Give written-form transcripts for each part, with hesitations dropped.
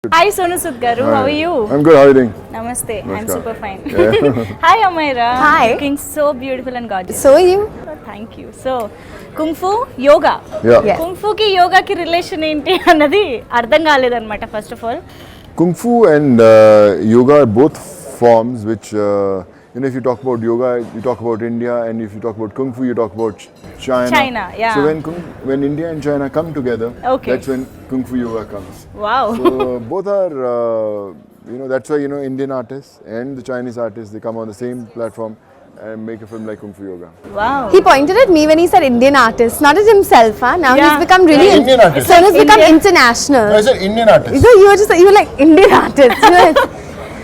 Hi Sonu Sood garu, how are you? I'm good, how are you doing? Namaste, I'm Namaskar. super fine. Yeah. Hi Amyra. Hi. Looking so beautiful and gorgeous. So are you? Oh, thank you. So, Kung Fu, Yoga. Yeah. Yes. Kung Fu ki yoga ki relation ఏంటి అన్నది అర్థం కాలేదన్నమాట first of all. Kung Fu and yoga are both forms which, if you talk about yoga, you talk about India, and if you talk about Kung Fu, you talk about China. China, yeah. So when India and China come together, Okay. that's when Kung Fu yoga comes. Wow. So both are, that's why, Indian artists and the Chinese artists, they come on the same platform and make a film like Kung Fu yoga. Wow. He pointed at me when he said Indian artist, not as himself. Huh? Now Yeah. he's become really Yeah, Indian artist. Sonu's become Indian- international. I said Indian artists. So you were like Indian artist. You know,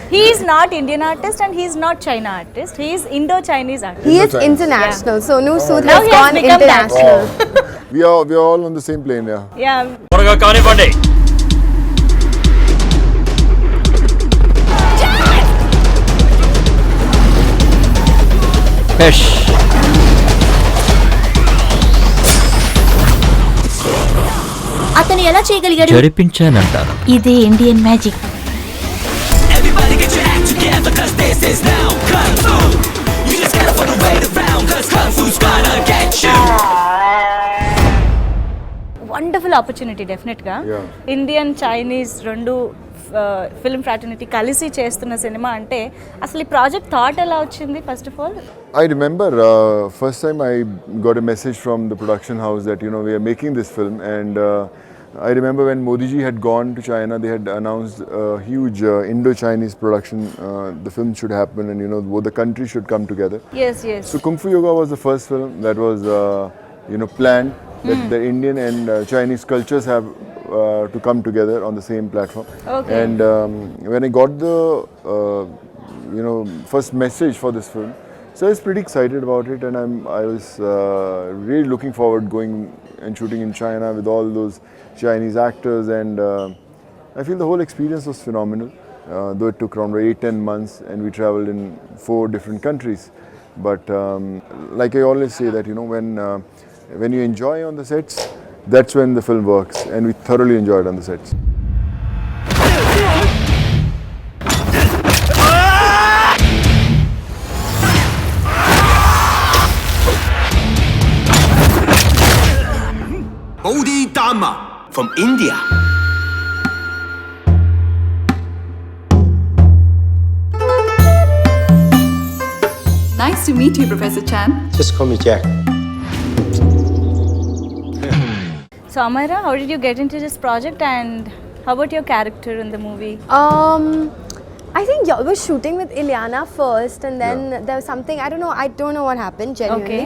He is not Indian artist and he is not China artist. He is Indo-Chinese artist. he is Indo-Chinese. international. Sonu Sood Now has he has gone become that. international. We are all on the same plane, yeah. Yeah. త్వరగా కానివ్వండి. యష్. అతను ఎలా చేయగలిగాడు? జరిపించానంటారు. ఇదే Indian magic. Everybody get your act together, cause this is now Kung Fu. You just gotta put a weight around, cause Kung Fu's gonna get you. Wonderful opportunity డెఫినెట్గా. Yeah. Indian Chinese రెండు film fraternity కలిసి చేస్తున్న cinema అంటే అసలు ఈ project thought ఎలా వచ్చింది first of all? I remember first time I got a message from the production house that we are making this film, and I remember when Modi ji had gone to China, they had announced a huge Indo-Chinese production. The film should happen, and both the countries should come together. Yes yes. So Kung Fu Yoga was the first film that was planned that the Indian and Chinese cultures have to come together on the same platform. Okay. And when I got the first message for this film, so I was pretty excited about it, and I was really looking forward going and shooting in China with all those Chinese actors, and I feel the whole experience was phenomenal. Though it took around 8-10 months, and we traveled in 4 different countries, but like I always say that when you enjoy on the sets, that's when the film works, and we thoroughly enjoyed on the sets. Bodhi Dharma from India. Nice to meet you, Professor Chan. Just call me Jack. So Amyra, how did you get into this project and how about your character in the movie? I think y'all were shooting with Ileana first, and then there was something, I don't know what happened genuinely. Okay.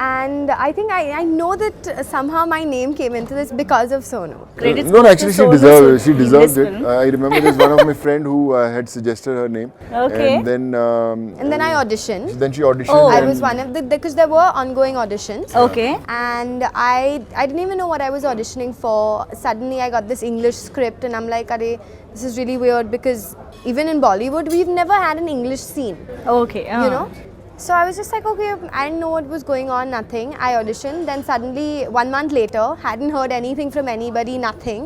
And I think I know that somehow my name came into this because of Sonu. Credits No, go actually to she Sonu deserved Sood it. She in deserves this it. film. I remember there's one of my friend who had suggested her name. Okay. And then And then I auditioned. then she auditioned. Oh. I and was one of the, because there were ongoing auditions. Okay. And I didn't even know what I was auditioning for. Suddenly I got this English script, and I'm like, Arey, this is really weird, because even in Bollywood, we've never had an English scene, Okay. you know? So I was just like, okay, I didn't know what was going on, nothing. I auditioned, then suddenly 1 month later, hadn't heard anything from anybody, nothing.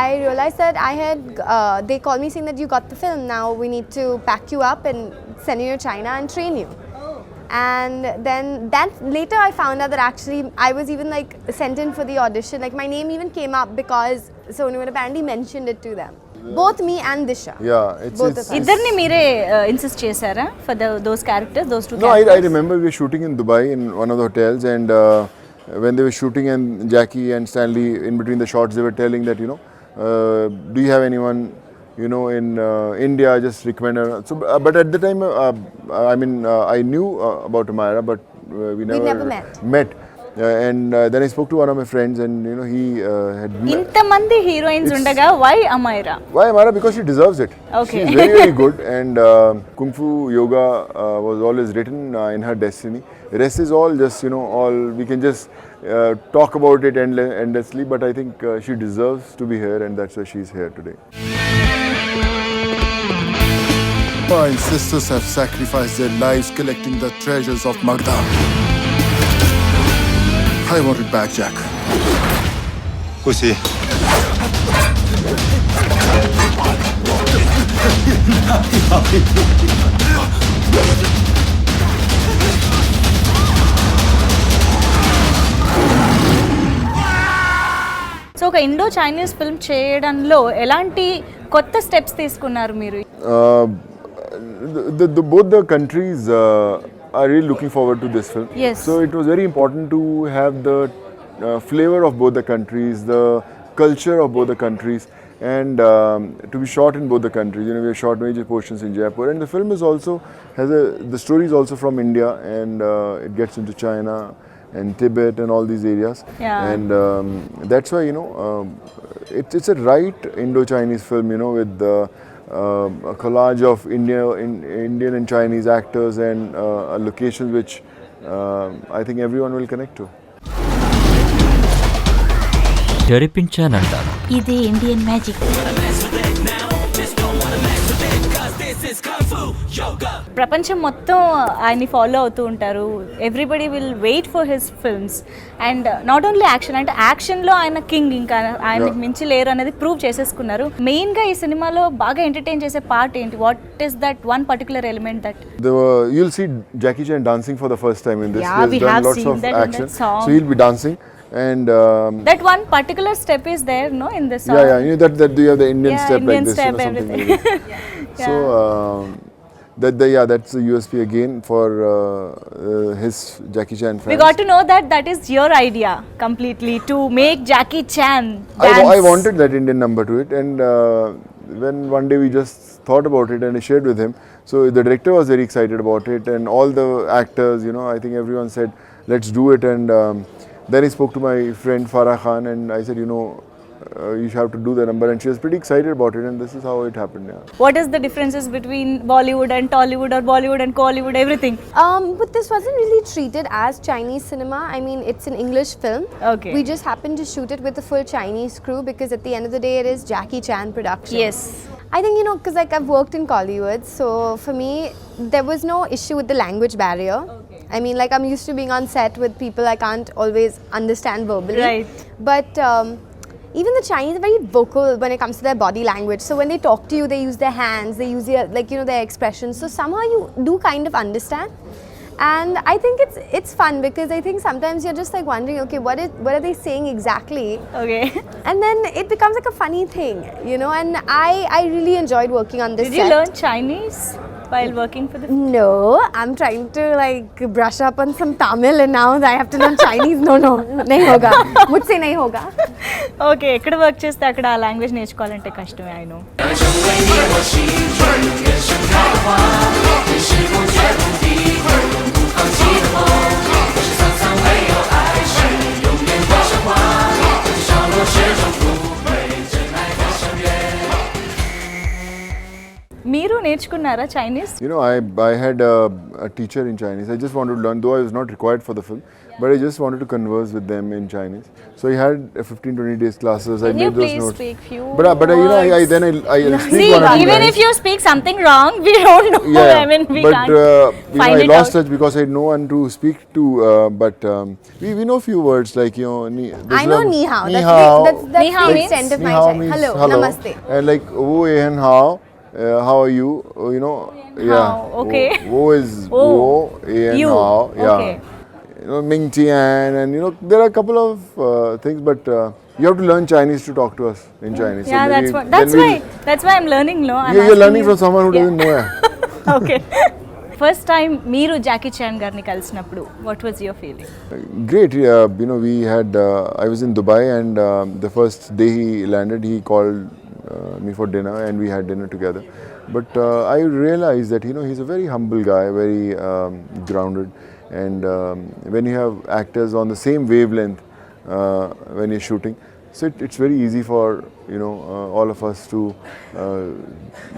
I realized that they called me saying that you got the film, now we need to pack you up and send you to China and train you. And then later I found out that actually I was even like sent in for the audition. Like my name even came up because Sonu had apparently mentioned it to them. Both me and Disha. Yeah, it's Both of us. ఇద్దరిని మీరే insist చేశారా for those characters those two No, I remember we were shooting in Dubai in one of the hotels, and when they were shooting, and Jackie and Stanley, in between the shots, they were telling that, do you have anyone, in India, just recommend her. So, but at the time, I knew about Amyra, but we never met. And then I spoke to one of my friends, and he had ఇంతమంది heroines ఉండగా why Amyra? Why Amyra? Because she deserves it. Okay. She's very, very good, and Kung Fu Yoga was always written in her destiny. The rest is all just, all we can just talk about it endlessly, but I think she deserves to be here, and that's why she's here today. My sisters have sacrificed their lives collecting the treasures of Magda. I want it back, Jack. Who's he? So ఒక Indo Chinese film చేయడంలో ఎలాంటి కొత్త steps తీసుకున్నారు మీరు? Both the countries are really looking forward to this film. Yes. So it was very important to have the flavor of both the countries, the culture of both the countries, and to be shot in both the countries. You know, we have shot major portions in Jaipur, and the film is also the story is also from India, and it gets into China and Tibet and all these areas. Yeah. And that's why, you know, it's a right Indo-Chinese film, you know, with a collage of Indian and Chinese actors and locations which I think everyone will connect to. జరిపించానంటారు. ఇది Indian magic. ప్రపంచం మొత్తం ఆయన్ని follow అవుతూ ఉంటారు. Everybody will wait for his films and not only action, అంటే యాక్షన్లో ఆయన king, ఇంకా ఆయనకి మించి లేరు అనేది ప్రూవ్ చేసేసుకున్నారు. మెయిన్గా ఈ సినిమాలో బాగా ఎంటర్టైన్ చేసే పార్ట్ ఏంటి? What is that one particular element that? You'll see Jackie Chan dancing for the first time in this. Yeah, we have lots seen of that in action. that song. So he'll be dancing. And that one particular step is there, no, in the song. yeah, you know that you have the Indian Yeah, step Indian like this, step, you know, something everything. like that. So that's the USP again for his Jackie Chan fans. We got to know that is your idea completely to make Jackie Chan dance. I wanted that Indian number to it, and when one day we just thought about it and I shared with him. So the director was very excited about it, and all the actors, you know, I think everyone said, let's do it. And then he spoke to my friend Farah Khan, and I said, you know, you have to do the number, and she was pretty excited about it, and this is how it happened. Yeah. What is the differences between Bollywood and Tollywood, or Bollywood and Collywood, everything? But this wasn't really treated as Chinese cinema. I mean, it's an English film. Okay. We just happened to shoot it with a full Chinese crew because at the end of the day, it is Jackie Chan production. Yes. I think, you know, because like I've worked in Collywood, so for me, there was no issue with the language barrier. Okay. I mean, like I'm used to being on set with people I can't always understand verbally. Right. But even the Chinese are very vocal when it comes to their body language. So when they talk to you, they use their hands, they use their, like, you know, their expressions. So somehow you do kind of understand. And I think it's fun because I think sometimes you're just like wondering, okay, what are they saying exactly? Okay. And then it becomes like a funny thing, you know. And I really enjoyed working on this Did set. you learn Chinese while working for the film? No, I'm trying to like brush up on some Tamil, and now I have to learn Chinese. No, nahi hoga. Mujhse nahi hoga. Okay, ఎక్కడ work చేస్తే అక్కడ ఆ language నేర్చుకోవాలంటే కష్టమే. I know. మీరు నేర్చుకున్నారా Chinese? You know, I had a teacher in Chinese. I just wanted to learn, though I was not required for the film, but I just wanted to converse with them in Chinese. So I had 15-20 days classes. I Can you made those please notes. speak few But you know, I words? then I speak See, one or two even lines. if you speak something wrong, we don't know. Yeah, I mean, we but can't you know, find I it lost out. touch because I had no one to speak to. But we know few words like, you know, I know ni hao. Ni That's hao. the Ni hao the means- extent of Ni my hao Chinese. means Hello, namaste. And like wo and how are you? You know, yeah. Hao, okay. Wo is Oh, wo and you. how. Yeah. Okay. You know, Ming Tian, and you know, there are a couple of things, but you have to learn Chinese to talk to us in Chinese. Yeah, So that's then that's why I'm learning, no? I'm you're asking learning you. from someone who Yeah. doesn't know. Yeah. Okay. First time మీరు Jackie Chan గారిని కలిసినప్పుడు what was your feeling? Great. You know, we had. I was in Dubai, and the first day he landed, he called me for dinner, and we had dinner together. But I realized that, you know, he's a very humble guy, very grounded, and when you have actors on the same wavelength when you're shooting, so it's very easy for, you know, all of us to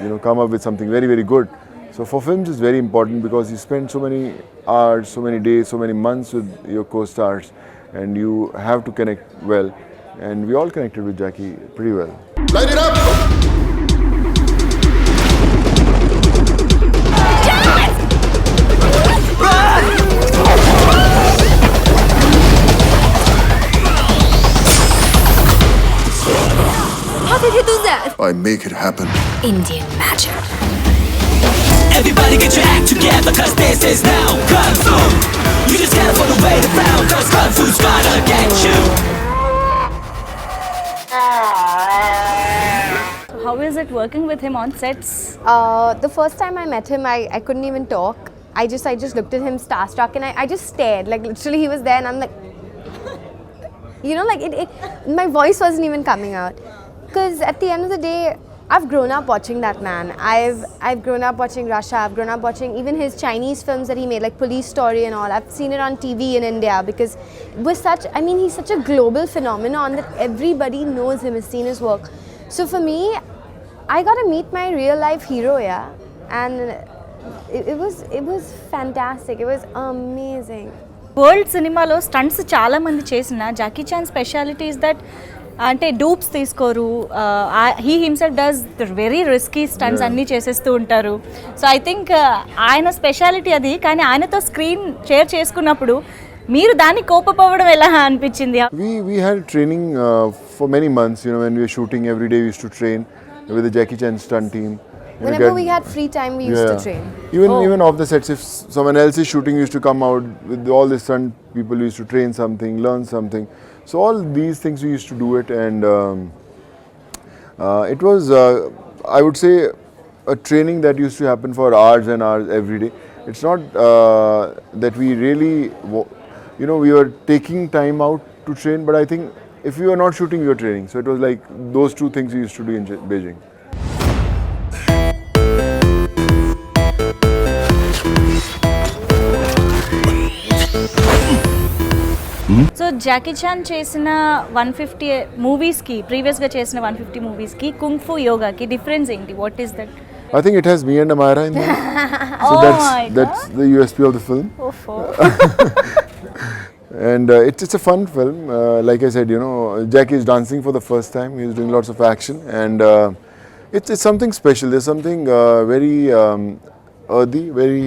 you know, come up with something very, very good. So for films it's very important because you spend so many hours, so many days, so many months with your co-stars, and you have to connect well, and we all connected with Jackie pretty well. Light it up! Jagannath. I make it happen. Indian magic. Everybody get your act together, cause this is now Kung Fu. You just gotta find a way around, cause Kung Fu's gonna get you. How is it working with him on sets? The first time I met him, I couldn't even talk. I just looked at him starstruck and I just stared. Like literally he was there and I'm like, you know, like my voice wasn't even coming out. Because at the end of the day, I've grown up watching that man. I've grown up watching Russia. I've grown up watching even his Chinese films that he made, like Police Story and all. I've seen it on TV in India because he's such a global phenomenon that everybody knows him, has seen his work. So for me, I got to meet my real life hero, yeah, and it was fantastic. It was amazing. World సినిమాలో stunts చాలా మంది చేసిన Jackie Chan speciality is that అంటే dupes తీసుకోరు, he himself does very risky stunts అన్నీ చేసేస్తూ ఉంటారు. So I think ఆయన స్పెషాలిటీ అది. కానీ ఆయనతో స్క్రీన్ షేర్ చేసుకున్నప్పుడు మీరు దాన్ని కోపపోవడం ఎలా అనిపించింది? We had training for many months. You know, when we were shooting every day, we used to train with the Jackie Chan stunt team. Whenever we had free time, we used to train. Even off the sets, if someone else is shooting, we used to come out with all the stunt people. We used to train something, learn something. So all these things we used to do it, and it was, I would say, a training that used to happen for hours and hours every day. It's not that we really, you know, we were taking time out to train, but I think if we were not shooting, we were training. So it was like those two things we used to do in Beijing. So Jackie Chan చేసిన 150 మూవీస్కి, ప్రీవియస్గా చేసిన 150 మూవీస్కి కుంగ్-ఫు యోగాకి difference ఏంటి? What is that? I think it has me and Amyra in there. So that's the USP of the film. And it's a fun film. Like I said, you know, Jackie is dancing for the first time. He's doing lots of action, and it's something special. There's something very earthy, very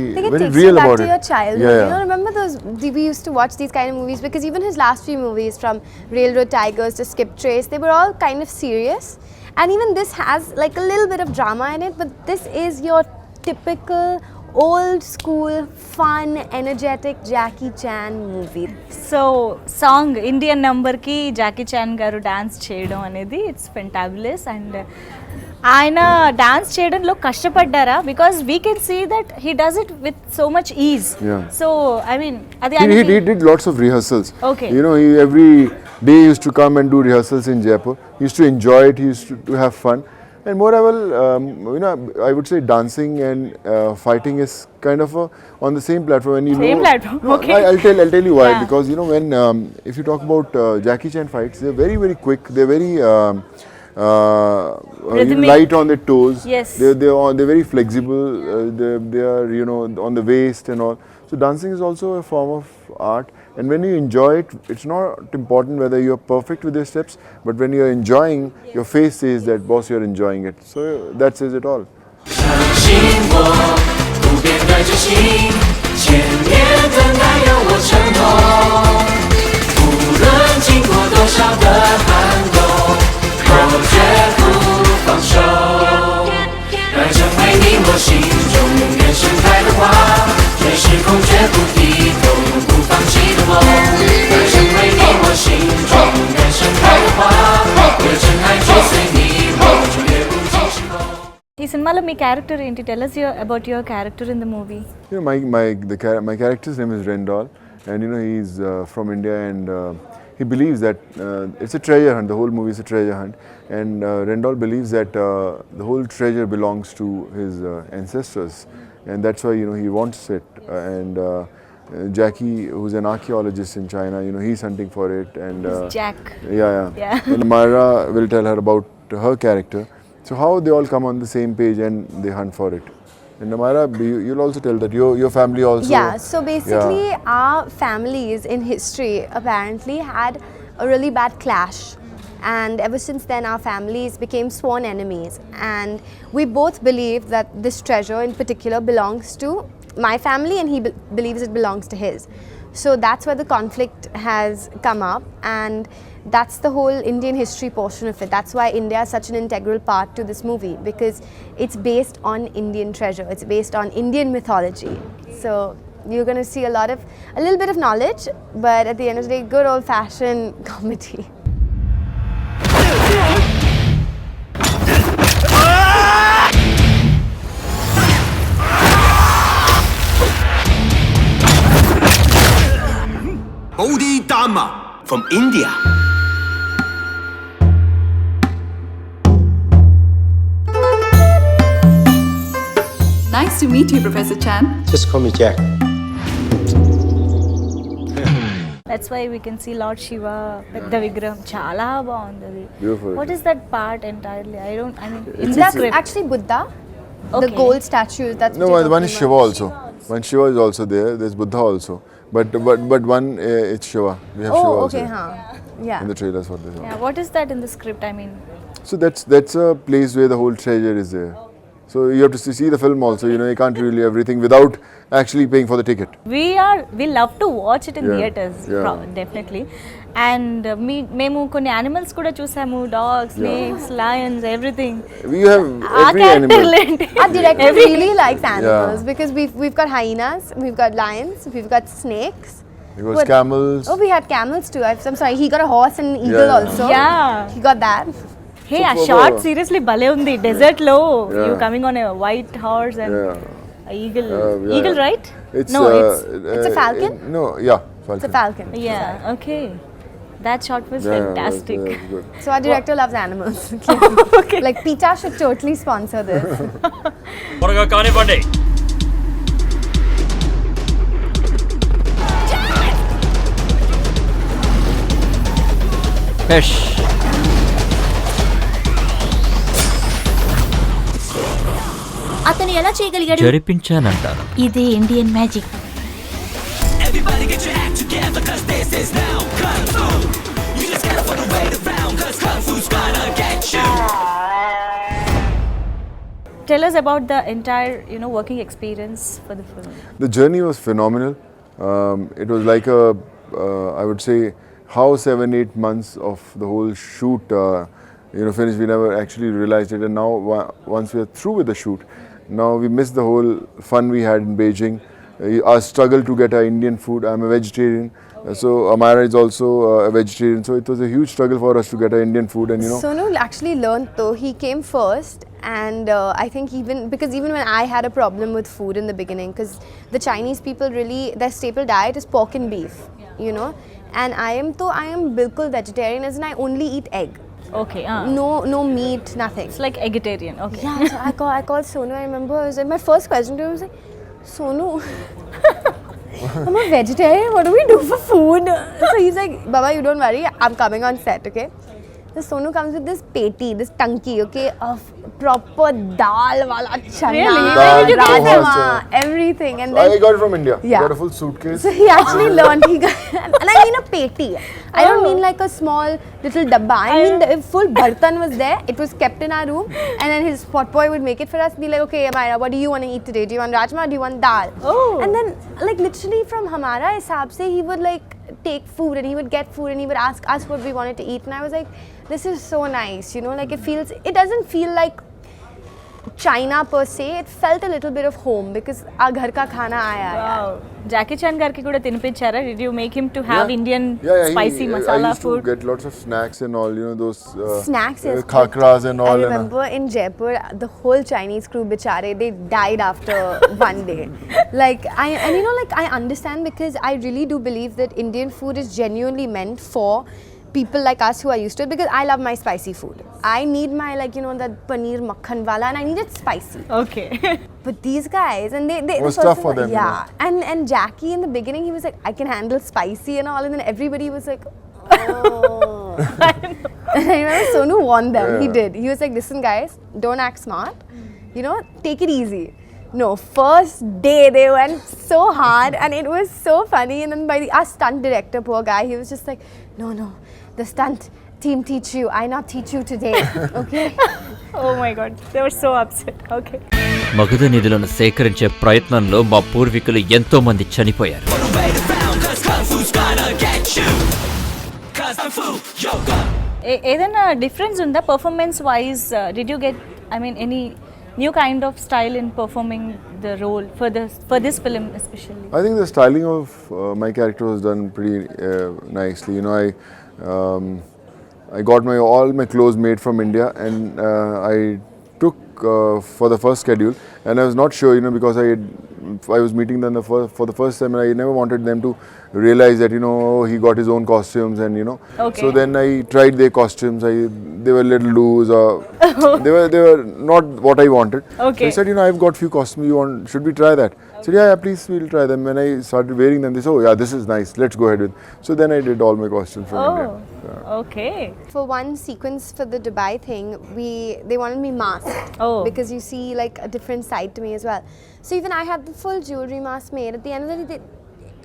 real about it. Your childhood. Yeah. You know, remember we used to watch these kind of movies because even his last few movies, from Railroad Tigers to Skip Trace, they were all kind of serious. And even this has like a little bit of drama in it, but this is your typical old school, fun, energetic Jackie Chan movie. So song Indian నెంబర్కి Jackie Chan గారు dance చేయడం అనేది it's fantabulous. And ఆయన dance చేయడంలో కష్టపడ్డారా? Because we can see that he does it with so much ease. So I mean అది he did lots of rehearsals. Okay. You know, he every day used to come and do rehearsals in Jaipur. He used to enjoy it. He used to have fun. And moreover, you know, I would say dancing and fighting is kind of on the same platform. When you Same know, platform, no, okay. I'll tell you why. Yeah. Because you know, when if you talk about Jackie Chan fights, they're very quick. They're very light on their toes. Yes. They're very flexible. They are, you know, on the waist and all. So dancing is also a form of art. And when you enjoy it, it's not important whether you're perfect with your steps, but when you're enjoying, your face says that, boss, you're enjoying it. So that says it all. 相信我，不变的决心，千年的爱让我承诺。无论经过多少的寒冬，我绝不放手。爱成为你我心中永远盛开的花，对时空绝不低头，永不放弃的梦。爱成为你我心中永远盛开的花，对真爱追随你我，就越不计时空。ఈ సినిమాలో మీ character ఏంటి? Tell us about your character in the movie. You know, my character's name is Rendall, and you know, he's from India, and he believes that it's a treasure hunt. The whole movie is a treasure hunt, and Rendall believes that the whole treasure belongs to his ancestors, and that's why, you know, he wants it. And Jackie, who's an archaeologist in China, you know, he's hunting for it, and Jack. Yeah. And Amyra will tell her about her character. So how they all come on the same page and they hunt for it. And Amyra, you'll also tell that your family also. Yeah, so basically our families in history apparently had a really bad clash. And ever since then our families became sworn enemies. And we both believe that this treasure in particular belongs to my family and he believes it belongs to his. So that's where the conflict has come up, and that's the whole Indian history portion of it. That's why India is such an integral part to this movie, because it's based on Indian treasure. It's based on Indian mythology. So you're going to see a little bit of knowledge, but at the end of the day, good old-fashioned comedy. Bodhi Dharma from India. Nice to meet you, Professor Chan. Just call me Jack. That's why we can see Lord Shiva, Pedda Vigraham, chala bagundi. Beautiful. What is that part entirely? I mean, in the That's script. actually Buddha, the Okay. gold statue. That's No, what you're one is talking Shiva about. also. One Shiva is also there. There's Buddha also. But one it's Shiva. We have Shiva Oh, also okay, huh. Yeah. in the trailers for this one. Yeah, what is that in the script? I mean, So that's a place where the whole treasure is there. So you have to see the film also. You know, you can't reveal everything without actually paying for the ticket. we love to watch it in Yeah, theaters, yeah. definitely. And మేము కొన్ని animals కూడా చూసాము, dogs, snakes, lions, everything. We have ఆ every character animal. ఏంటి? Our director really likes animals, Yeah. because we've got hyenas, we've got lions, we've got snakes. It was What- camels. Oh, we had camels too. I'm sorry, he got a horse and an eagle Yeah. also. Yeah. He got that. Hey, ఆ Super. Short seriously భలే ఉంది. Dessert లో Yeah. you coming on a white horse and Yeah. a eagle. Yeah. Eagle, right? It's No, it's a falcon? No, yeah, falcon. It's a falcon. yeah, okay. That shot was Yeah, fantastic. yeah, good. So our director loves animals. Okay. Like PETA should totally sponsor this. త్వరగా కానివ్వండి. Hash. అతను ఎలా చేయగలిగాడు? జరిపించానంటాను. ఇదే Indian magic. Everybody get your act together, cause this is now Kung Fu. You just gotta put away the round, cause Kung Fu's gonna get you. Tell us about the entire, working experience for the film. The journey was phenomenal. It was like I would say, how 7-8 months of the whole shoot, finished. We never actually realized it, and now once we are through with the shoot, now we miss the whole fun we had in Beijing. Our struggle to get our Indian food. I'm a vegetarian, so Amyra is also a vegetarian. So it was a huge struggle for us to get our Indian food, and Sonu actually learned though. He came first, and I think even when I had a problem with food in the beginning, because the Chinese people really, their staple diet is pork and beef, and I am bilkul vegetarian, as in I only eat egg. Okay. No meat, nothing. It's like eggitarian. Okay. Yeah, so I called Sonu. I remember my first question to him was like, Sonu, I'm a vegetarian. What do we do for food? So he's like, Baba, you don't worry. I'm coming on set, okay? So Sonu comes with this peti, this tanki, okay, of proper dal wala chana, Really? Where did you get that? rajma, everything, and then I got it from India. Yeah. Got a full suitcase. so he actually learned. And I mean a peti. I don't mean like a small little dabba. I mean the full bartan was there. It was kept in our room, and then his pot boy would make it for us. Be like, okay, Amyra, what do you want to eat today? Do you want rajma? Or do you want dal? Oh. And then like literally from Hamara hisab se, he would like take food and he would get food and he would ask us what we wanted to eat. And I was like, this is so nice, like it doesn't feel like China per se. It felt a little bit of home because our ghar ka khana aaya. Wow. Jackie Chan garki kuda tinipinchara. Did you make him to have Indian spicy I masala used food? to get lots of snacks and all, those Snacks, yes. khakras and all. I remember in Jaipur, the whole Chinese crew, bichare, they died after one day. I understand, because I really do believe that Indian food is genuinely meant for people like us who are used to it, because I love my spicy food. I need my that paneer makhan wala, and I need it spicy. Okay. But these guys, and they It was the tough person- for them, Yeah, and Jackie in the beginning, he was like, I can handle spicy and all, and then everybody was like, oh. And I remember Sonu warned them. He Yeah. did. He was like, listen guys, don't act smart. Take it easy. No, first day they went so hard, and it was so funny. And then our stunt director, poor guy, he was just like, no, the stunt team teach you. I not teach you today. Okay. Oh my God. They were so upset. Okay. Magadha నిధులను సేకరించే ప్రయత్నంలో మా పూర్వీకులు ఎంతో మంది చనిపోయారు. Put away the round, cause ఏదైనా difference ఉందా performance wise? Did you get any new kind of style in performing the role for this film especially? I think the styling of my character was done pretty nicely. You know, I got all my clothes made from India, and I took for the first schedule, and I was not sure, you know, because I was meeting them for the first time, and I never wanted them to realize that, you know, he got his own costumes, and you know. Okay. So then I tried their costumes. They were a little loose, or they were not what I wanted. Okay. So I said, you know, I've got few costumes. Should we try that? I said, yeah, please, we'll try them. When I started wearing them, they said, oh yeah, this is nice. Let's go ahead with. So then I did all my costumes from India. Okay. For one sequence for the Dubai thing, they wanted me masked. Oh. Because you see like a different side to me as well. So even I had the full jewelry mask made. At the end of the day,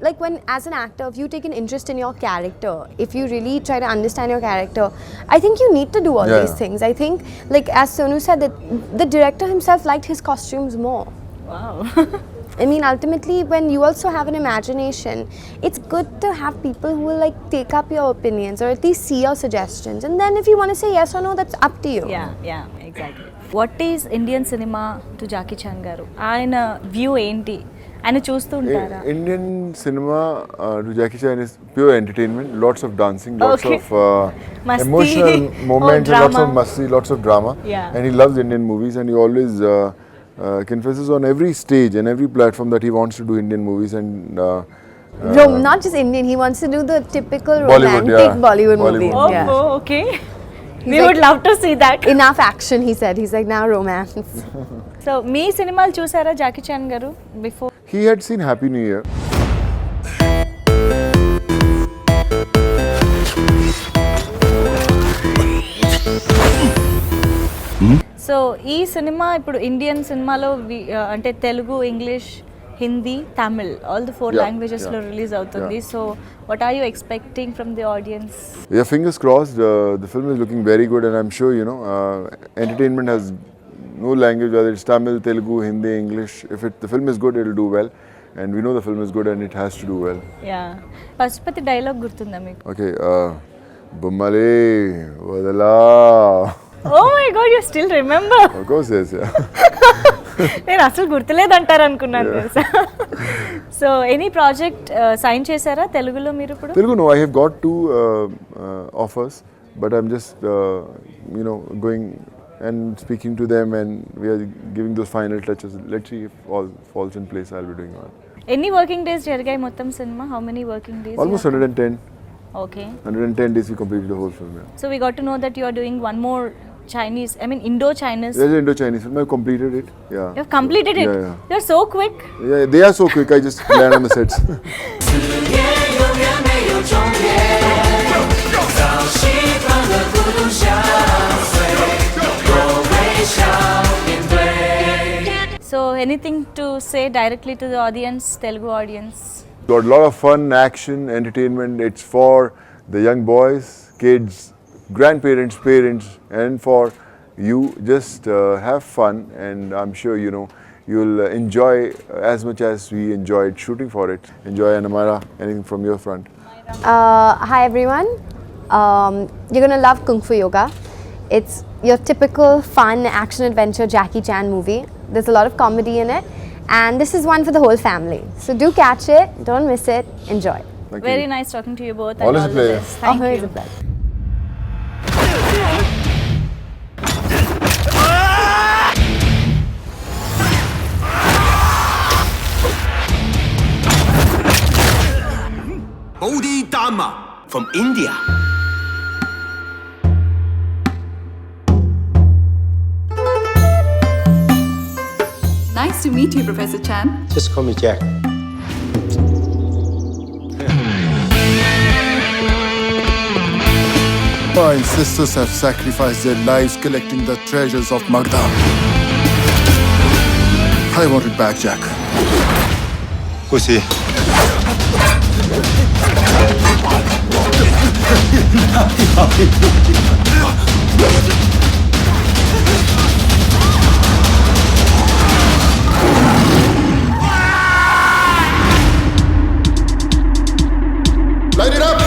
like when as an actor, if you take an interest in your character, if you really try to understand your character, I think you need to do all these things. I think, like as Sonu said, that the director himself liked his costumes more. Wow. I mean, ultimately, when you also have an imagination, it's good to have people who will like take up your opinions or at least see your suggestions. And then if you want to say yes or no, that's up to you. Yeah, exactly. What is Indian cinema to Jackie Chan garu? ఆయన view ఏంటి? ఆయన చూస్తుంటారా? Indian cinema to Jackie Chan is pure entertainment. Lots of dancing, lots Okay. of Masti. emotional moments, Oh, lots of drama. masti, lots of drama. Yeah. And he loves Indian movies, and he always confesses on every stage and every platform that he wants to do Indian movies, and Not just Indian, he wants to do the typical Bollywood, romantic yeah. Bollywood movies. Oh, Yeah. okay. We like- would love to see that. Enough action, he said. He's like, now romance. So, మీ సినిమాలు చూసారా Jackie Chan గారు before? he had seen Happy New Year. So ఈ సినిమా ఇప్పుడు Indian సినిమాలో అంటే Telugu, English, Hindi, Tamil all the 4 Yeah, languages లో yeah. Release అవుతుంది. So what are you expecting from the audience? Yeah, fingers crossed. The film is looking very good, and I'm sure, you know, entertainment has no language, whether it's Tamil, Telugu, Hindi, English. If the film is good, it'll do well, and we know the film is good, and it has to do well. Yeah, Pasupathi dialogue గుర్తుందా మీకు? Okay, Bummale, Vadala. Oh my god, you still remember? Of course, yes, yeah. నేను అసలు గుర్తులేదు అంటారు అనుకున్నాను తెలుసా. So any project sign చేశారా తెలుగులో మీరు ఇప్పుడు? Telugu, no, I have got 2 offers, but I'm just, you know, going and speaking to them, and we are giving those final touches. Let's see if all falls in place. I'll be doing one. ఎన్ని working days జరిగాయి మొత్తం cinema? How many working days? Almost 110. Okay. 110 days we completed the whole film. Yeah. So we got to know that you are doing one more Chinese, Indo-Chinese. There's an Indo-Chinese film. I've completed it. Yeah. You've completed it? Yeah, yeah. You're so quick. Yeah, they are so quick. I just land on the sets. 也永远没有终点，早习惯了孤独相随，我微笑面对。 So anything to say directly to the audience, Telugu audience? Got a lot of fun, action, entertainment. It's for the young boys, kids, grandparents, parents, and for you. Just have fun, and I'm sure, you know, you'll enjoy as much as we enjoyed shooting for it. Enjoy. And Amyra, anything from your front? Hi everyone. You're gonna love Kung Fu Yoga. It's your typical fun action adventure Jackie Chan movie. There's a lot of comedy in it, and this is one for the whole family. So do catch it, don't miss it, enjoy. Thank Very you. nice talking to you both. Always and a all the pleasure. best. Thank Always you. a pleasure. Bodhi Dharma from India. Nice to meet you, Professor Chan. Just call me Jack. My ancestors have sacrificed their lives collecting the treasures of Magda. I want it back, Jack. Who's he? Light it up!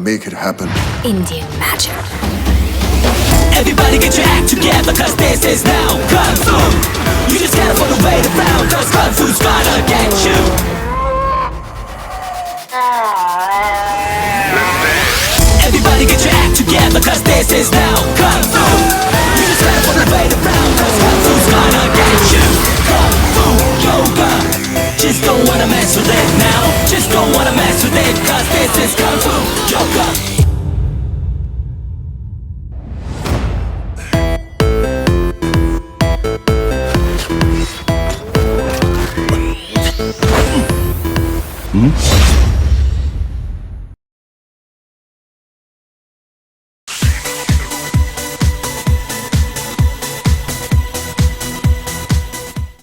make it happen. Indian magic. Everybody get your act together, cause this is now Kung Fu. You just gotta follow the way around, cause Kung Fu's gonna get you. Everybody get your act together, cause this is now Kung Fu. You just gotta follow the way around, cause Kung Fu's gonna get you. Kung Fu Yoga, just don't wanna mess with it now. Just don't wanna mess with it, cause this is Kung Fu Yoga.